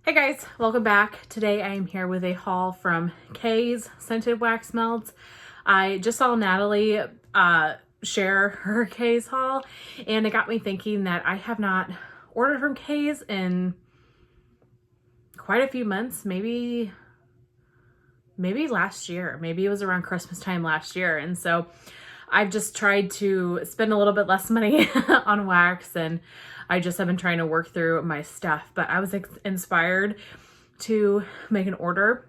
Hey guys, welcome back. Today I am here with a haul from KAE'S Scented Wax Melts. I just saw Natalie share her KAE'S haul, and it got me thinking that I have not ordered from KAE'S in quite a few months, maybe last year. Maybe it was around Christmas time last year. And so I've just tried to spend a little bit less money on wax, and I just have been trying to work through my stuff, but I was inspired to make an order.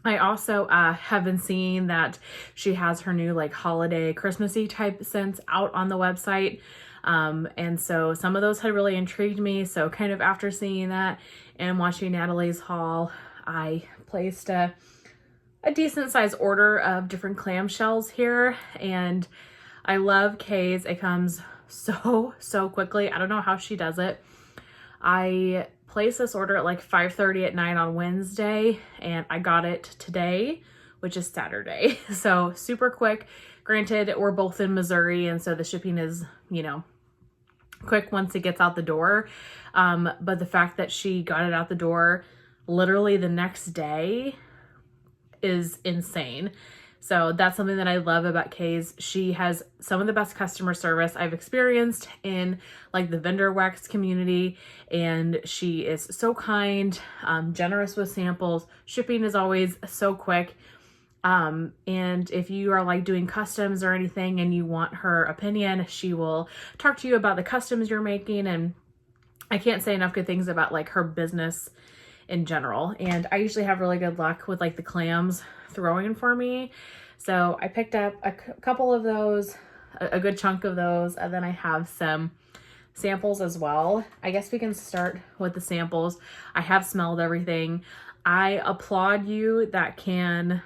I also have been seeing that she has her new like holiday Christmassy type scents out on the website. And so some of those had really intrigued me. So kind of after seeing that and watching Natalie's haul, I placed a decent size order of different clamshells here. And I love KAE'S. It comes so quickly. I don't know how she does it. I placed this order at like 5:30 at night on Wednesday, and I got it today, which is Saturday. So super quick. Granted, we're both in Missouri, and so the shipping is, quick once it gets out the door. But the fact that she got it out the door literally the next day is insane. So that's something that I love about KAE'S. She has some of the best customer service I've experienced in like the vendor wax community, and she is so kind, generous with samples. Shipping is always so quick. And if you are like doing customs or anything and you want her opinion, she will talk to you about the customs you're making. And I can't say enough good things about like her business in general. And I usually have really good luck with like the clams throwing for me. So I picked up a couple of those, a good chunk of those, and then I have some samples as well. I guess we can start with the samples. I have smelled everything. I applaud you that can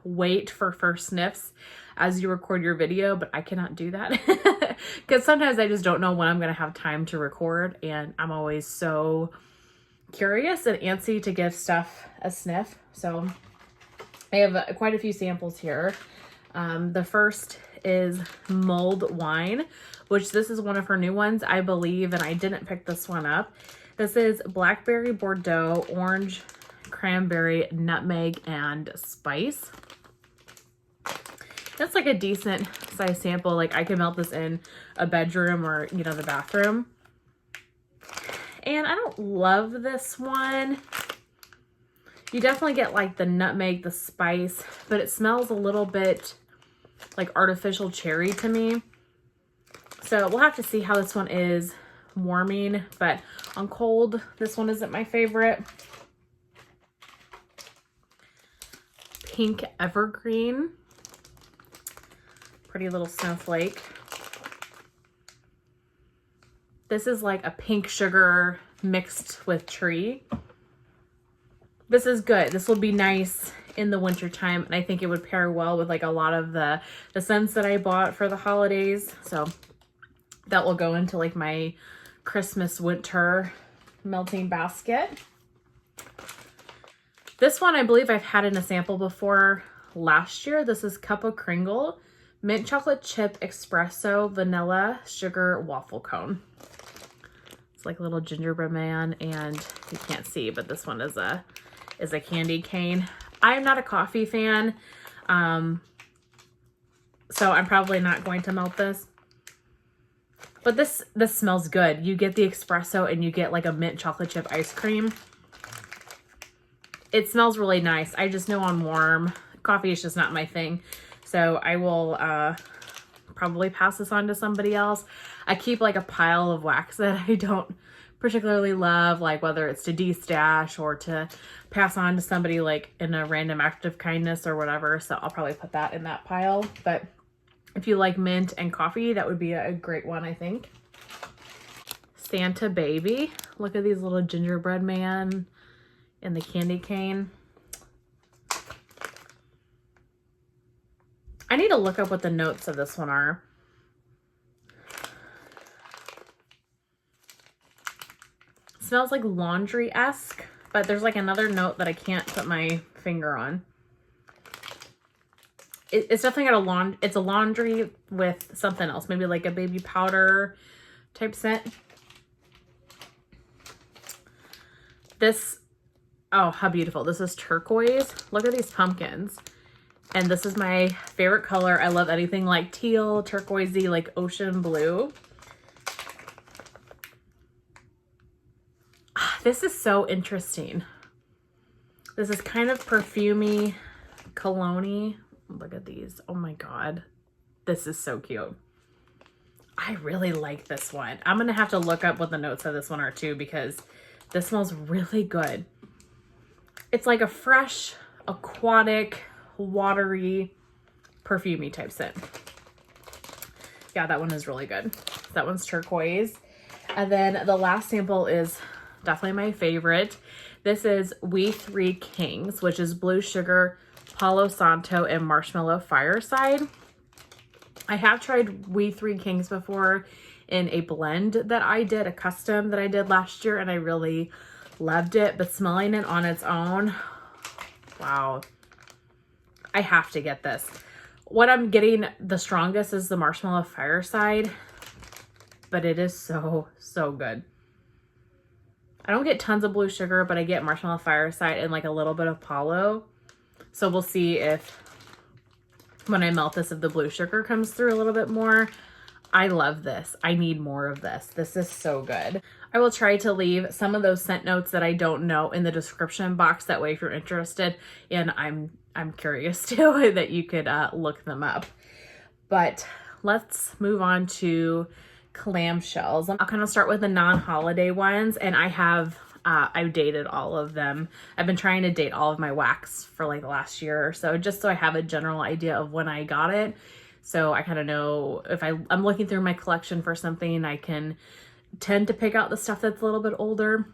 wait for first sniffs as you record your video, but I cannot do that because sometimes I just don't know when I'm going to have time to record, and I'm always so curious and antsy to give stuff a sniff. So I have quite a few samples here. The first is mulled wine, which this is one of her new ones, I believe, and I didn't pick this one up. This is blackberry Bordeaux, orange, cranberry, nutmeg, and spice. That's like a decent size sample. Like I can melt this in a bedroom or, the bathroom. And I don't love this one. You definitely get like the nutmeg, the spice, but it smells a little bit like artificial cherry to me. So we'll have to see how this one is warming, but on cold, this one isn't my favorite. Pink Evergreen. Pretty little snowflake. This is like a pink sugar mixed with tree. This is good. This will be nice in the winter time, and I think it would pair well with like a lot of the scents that I bought for the holidays. So that will go into like my Christmas winter melting basket. This one I believe I've had in a sample before last year. This is Cup of Kringle mint chocolate chip espresso vanilla sugar waffle cone. It's like a little gingerbread man, and you can't see, but this one is a candy cane. I'm not a coffee fan, so I'm probably not going to melt this. But this smells good. You get the espresso and you get like a mint chocolate chip ice cream. It smells really nice. I just know on warm, coffee is just not my thing. So I will probably pass this on to somebody else. I keep like a pile of wax that I don't particularly love, like whether it's to de-stash or to pass on to somebody like in a random act of kindness or whatever. So I'll probably put that in that pile. But if you like mint and coffee, that would be a great one, I think. Santa Baby. Look at these little gingerbread man and the candy cane. I need to look up what the notes of this one are. Smells like laundry-esque, but there's like another note that I can't put my finger on. It's definitely got it's a laundry with something else, maybe like a baby powder type scent. This Oh, how beautiful. This is turquoise. Look at these pumpkins. And this is my favorite color. I love anything like teal, turquoisey, like ocean blue. This is so interesting. This is kind of perfumey, cologne-y. Look at these. Oh my God. This is so cute. I really like this one. I'm going to have to look up what the notes of this one are too, because this smells really good. It's like a fresh, aquatic, watery, perfumey type scent. Yeah, that one is really good. That one's turquoise. And then the last sample is definitely my favorite. This is We Three Kings, which is blue sugar, Palo Santo, and marshmallow fireside. I have tried We Three Kings before in a blend that I did, a custom that I did last year, and I really loved it, but smelling it on its own, wow. I have to get this. What I'm getting the strongest is the marshmallow fireside, but it is so, so good. I don't get tons of blue sugar, but I get marshmallow fireside and like a little bit of Palo. So we'll see if when I melt this, if the blue sugar comes through a little bit more. I love this. I need more of this. This is so good. I will try to leave some of those scent notes that I don't know in the description box. That way, if you're interested, and I'm curious too, that you could look them up. But let's move on to clamshells. I'll kind of start with the non-holiday ones, and I've dated all of them. I've been trying to date all of my wax for like the last year or so, just so I have a general idea of when I got it. So I kind of know if I'm looking through my collection for something, I can tend to pick out the stuff that's a little bit older.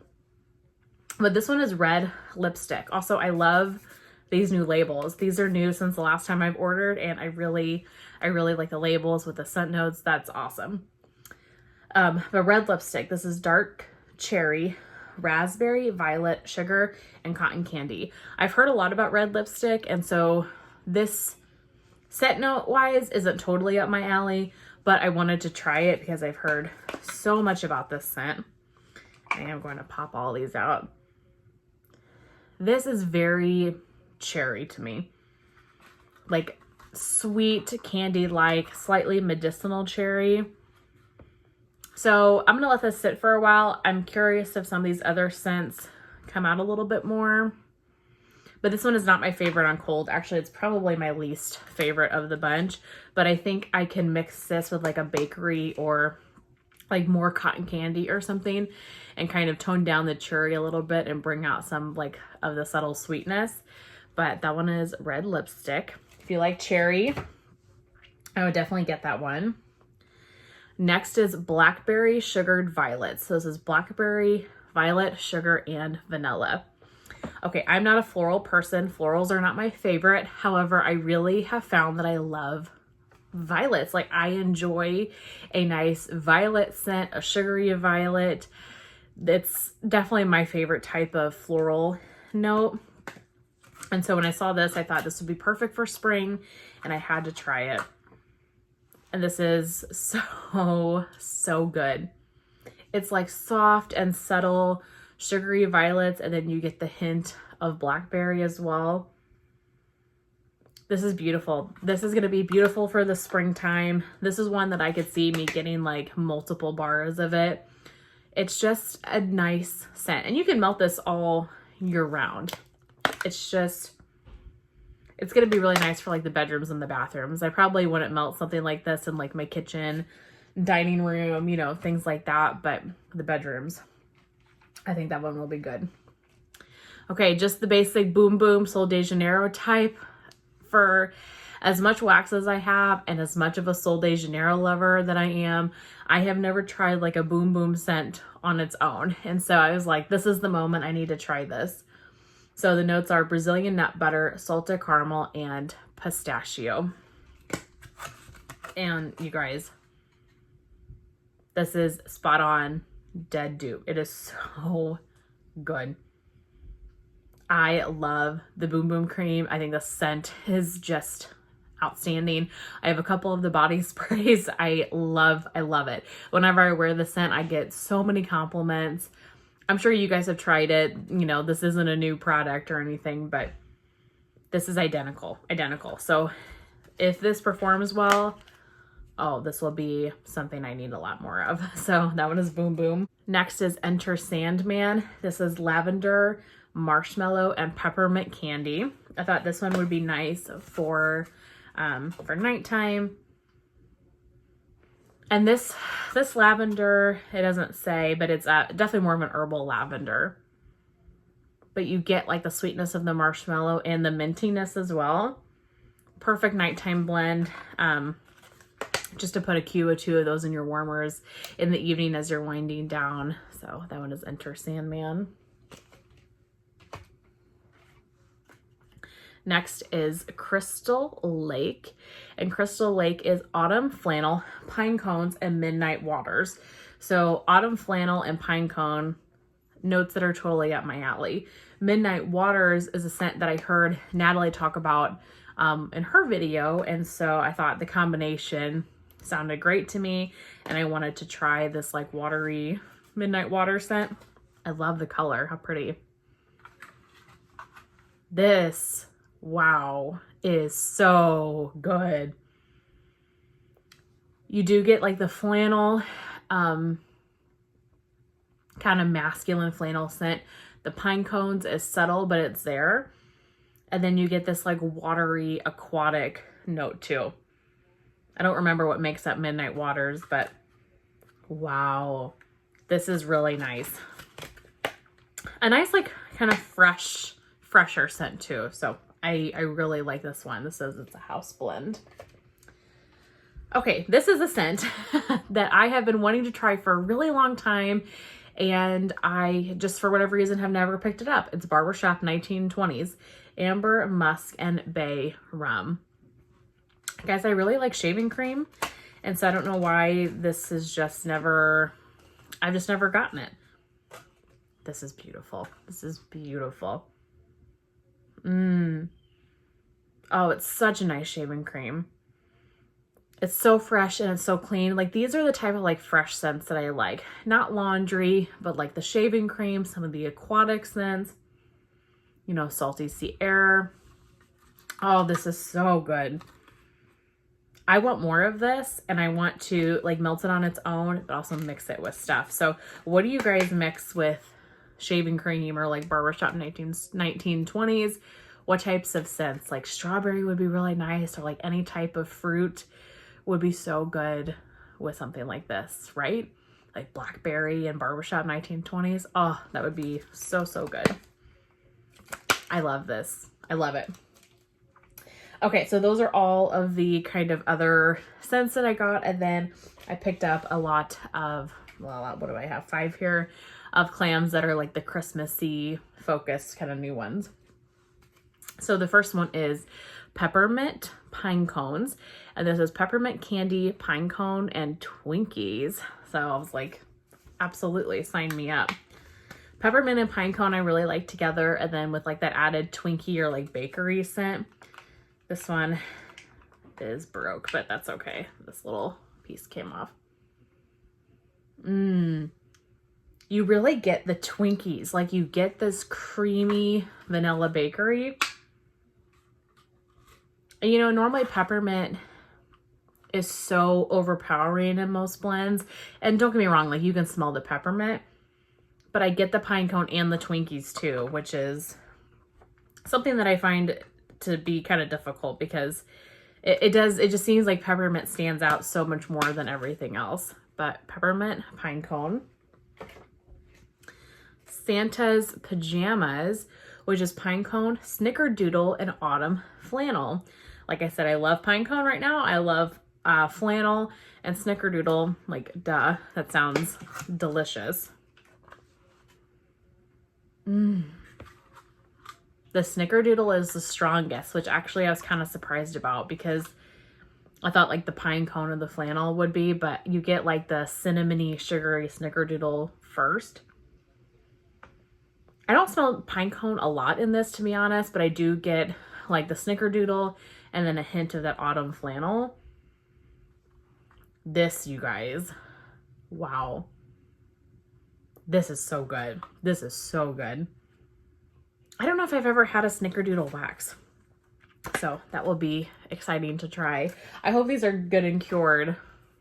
But this one is red lipstick. Also, I love these new labels. These are new since the last time I've ordered, and I really like the labels with the scent notes. That's awesome. The red lipstick, this is dark cherry, raspberry, violet, sugar, and cotton candy. I've heard a lot about red lipstick, and so this scent note wise isn't totally up my alley, but I wanted to try it because I've heard so much about this scent. I am going to pop all these out. This is very cherry to me, like sweet candy-like, slightly medicinal cherry. So I'm gonna let this sit for a while. I'm curious if some of these other scents come out a little bit more. But this one is not my favorite on cold. Actually, it's probably my least favorite of the bunch. But I think I can mix this with like a bakery or like more cotton candy or something and kind of tone down the cherry a little bit and bring out some like of the subtle sweetness. But that one is red lipstick. If you like cherry, I would definitely get that one. Next is blackberry sugared violets. So this is blackberry, violet, sugar, and vanilla. Okay, I'm not a floral person. Florals are not my favorite. However, I really have found that I love violets. Like, I enjoy a nice violet scent, a sugary violet. It's definitely my favorite type of floral note. And so when I saw this, I thought this would be perfect for spring, and I had to try it. And this is so, so good. It's like soft and subtle sugary violets, and then you get the hint of blackberry as well. This is beautiful. This is going to be beautiful for the springtime. This is one that I could see me getting like multiple bars of it. It's just a nice scent, and you can melt this all year round. It's going to be really nice for like the bedrooms and the bathrooms. I probably wouldn't melt something like this in like my kitchen, dining room, you know, things like that, but the bedrooms, I think that one will be good. Okay, just the basic Boom Boom Sol de Janeiro type. For as much wax as I have and as much of a Sol de Janeiro lover that I am, I have never tried like a Boom Boom scent on its own. And so I was like, this is the moment I need to try this. So the notes are Brazilian nut butter, salted caramel, and pistachio. And you guys, this is spot on, dead dupe. It is so good. I love the Boom Boom cream. I think the scent is just outstanding. I have a couple of the body sprays. I love it. Whenever I wear the scent, I get so many compliments. I'm sure you guys have tried it. You know, this isn't a new product or anything, but this is identical. So if this performs well, oh, this will be something I need a lot more of. So that one is Boom Boom. Next is Enter Sandman. This is lavender, marshmallow, and peppermint candy. I thought this one would be nice for nighttime. And this lavender, it doesn't say, but it's definitely more of an herbal lavender. But you get like the sweetness of the marshmallow and the mintiness as well. Perfect nighttime blend. Just to put a cue or two of those in your warmers in the evening as you're winding down. So that one is Enter Sandman. Next is Crystal Lake. And Crystal Lake is autumn flannel, pine cones, and midnight waters. So autumn flannel and pine cone, notes that are totally up my alley. Midnight waters is a scent that I heard Natalie talk about in her video. And so I thought the combination sounded great to me. And I wanted to try this like watery midnight water scent. I love the color. How pretty. This, wow, is so good. You do get like the flannel, kind of masculine flannel scent. The pine cones is subtle, but it's there. And then you get this like watery aquatic note too. I don't remember what makes up midnight waters, but wow, this is really nice. A nice like kind of fresher scent too. So I really like this one. This says it's a house blend. Okay, this is a scent that I have been wanting to try for a really long time, and I just for whatever reason have never picked it up. It's Barbershop 1920s, Amber, Musk, and Bay Rum. Guys, I really like shaving cream, and so I don't know why this is just never, I've just never gotten it. This is beautiful. This is beautiful. Oh, it's such a nice shaving cream. It's so fresh and it's so clean. Like these are the type of like fresh scents that I like. Not laundry, but like the shaving cream, some of the aquatic scents, you know, salty sea air. Oh, this is so good. I want more of this, and I want to like melt it on its own, but also mix it with stuff. So what do you guys mix with shaving cream or like Barbershop 1920s? What types of scents? Like strawberry would be really nice, or like any type of fruit would be so good with something like this, right? Like blackberry and Barbershop 1920s. Oh, that would be so, so good. I love this. I love it. Okay, so those are all of the kind of other scents that I got. And then I picked up a lot of, well, what do I have? 5 here of clams that are like the Christmassy focused kind of new ones. So the first one is peppermint pine cones. And this is peppermint candy, pine cone, and Twinkies. So I was like, absolutely, sign me up. Peppermint and pine cone I really like together. And then with like that added Twinkie or like bakery scent. This one is broke, but that's okay. This little piece came off. You really get the Twinkies. Like you get this creamy vanilla bakery. And you know, normally peppermint is so overpowering in most blends. And don't get me wrong, like you can smell the peppermint, but I get the pine cone and the Twinkies too, which is something that I find to be kind of difficult because it just seems like peppermint stands out so much more than everything else. But peppermint pine cone. Santa's Pajamas, which is pine cone, snickerdoodle, and autumn flannel. Like I said, I love pine cone right now. I love flannel and snickerdoodle. Like, duh, that sounds delicious. The snickerdoodle is the strongest, which actually I was kind of surprised about because I thought like the pine cone or the flannel would be, but you get like the cinnamony, sugary snickerdoodle first. I don't smell pine cone a lot in this, to be honest, but I do get like the snickerdoodle and then a hint of that autumn flannel. This, you guys, wow. This is so good. This is so good. I don't know if I've ever had a snickerdoodle wax, so that will be exciting to try. I hope these are good and cured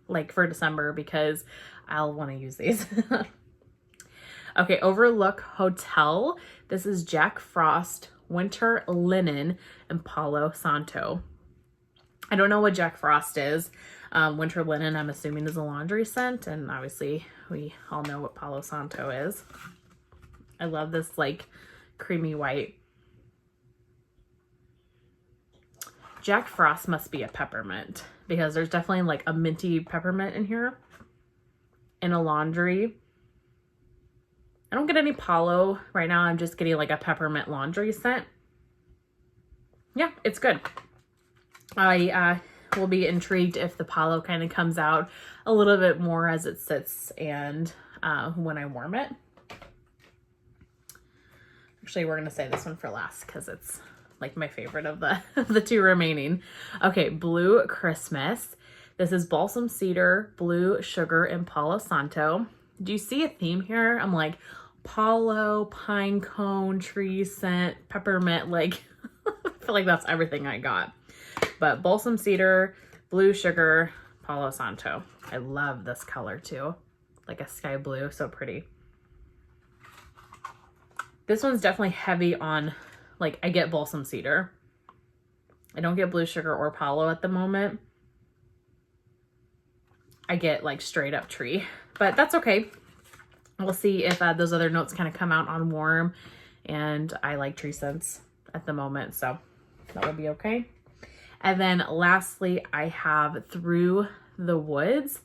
like for December because I'll want to use these. Okay, Overlook Hotel. This is Jack Frost, Winter Linen, and Palo Santo. I don't know what Jack Frost is. Winter Linen, I'm assuming, is a laundry scent, and obviously we all know what Palo Santo is. I love this like creamy white. Jack Frost must be a peppermint because there's definitely like a minty peppermint in here. In a laundry. I don't get any Palo right now. I'm just getting like a peppermint laundry scent. Yeah, it's good. I will be intrigued if the Palo kind of comes out a little bit more as it sits and when I warm it. Actually, we're going to say this one for last because it's like my favorite of the two remaining. Okay, Blue Christmas. This is Balsam Cedar, Blue Sugar, and Palo Santo. Do you see a theme here? I'm like Palo, pine cone, tree scent, peppermint. Like, I feel like that's everything I got. But Balsam Cedar, Blue Sugar, Palo Santo. I love this color too. Like a sky blue, so pretty. This one's definitely heavy on, like, I get Balsam Cedar. I don't get Blue Sugar or Palo at the moment. I get like straight up tree, but that's okay. We'll see if those other notes kind of come out on warm, and I like tree scents at the moment, so that will be okay. And then lastly, I have Through the Woods,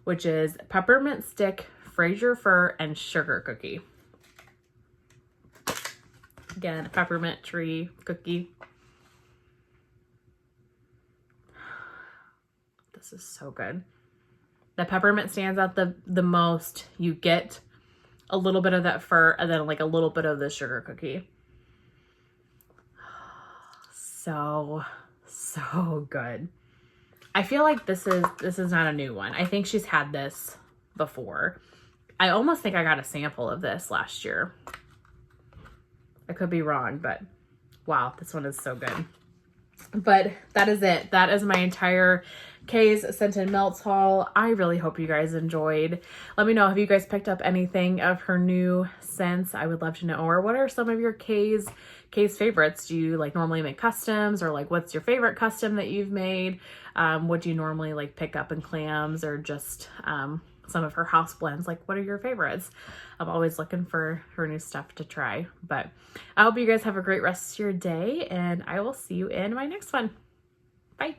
which is Peppermint Stick, Fraser Fir, and Sugar Cookie. Again, peppermint tree cookie. This is so good. The peppermint stands out the most. You get a little bit of that fir and then like a little bit of the sugar cookie. So good. I feel like this is not a new one. I think she's had this before. I almost think I got a sample of this last year. I could be wrong, but wow, this one is so good. But that is it. That is my entire KAE'S Scented Melts haul. I really hope you guys enjoyed. Let me know, have you guys picked up anything of her new scents? I would love to know. Or what are some of your KAE'S favorites? Do you like normally make customs, or like what's your favorite custom that you've made? What do you normally like pick up in clams, or just some of her house blends? Like, what are your favorites? I'm always looking for her new stuff to try. But I hope you guys have a great rest of your day, and I will see you in my next one. Bye.